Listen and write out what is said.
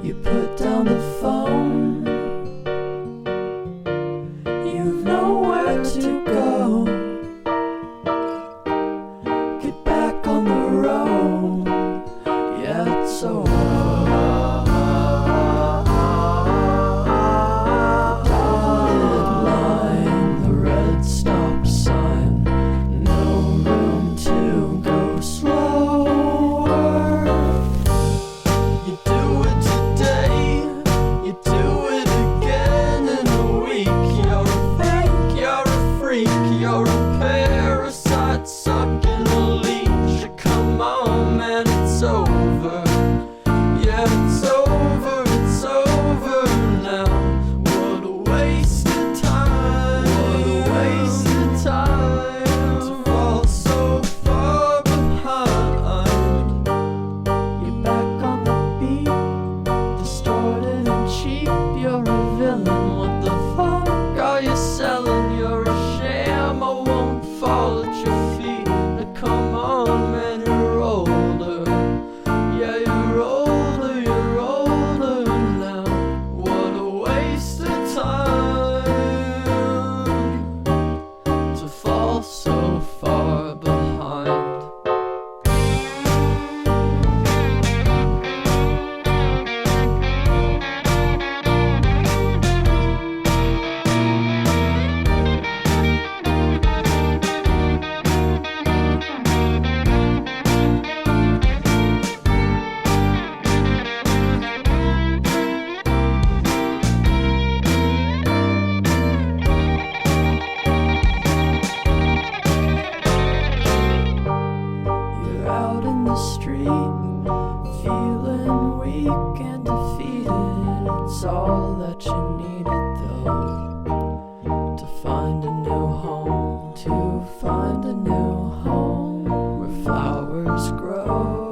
You put down the phone, you've nowhere to go. Get back on the road, yeah, it's over. You're a parasite sucking a leech. Come on, man, it's over. Yeah, it's over, it's over now. What a waste of time. What a waste of time to fall so far behind. You're back on the beat, distorted and cheap. You're a villain. What the fuck are you selling? You're a sham. I won't fall at your feet. Now come on, man, you're older. Yeah, you're older, you're older now. What a waste of time to fall so far behind. Out in the street, feeling weak and defeated. It's all that you needed, though, to find a new home, to find a new home where flowers grow.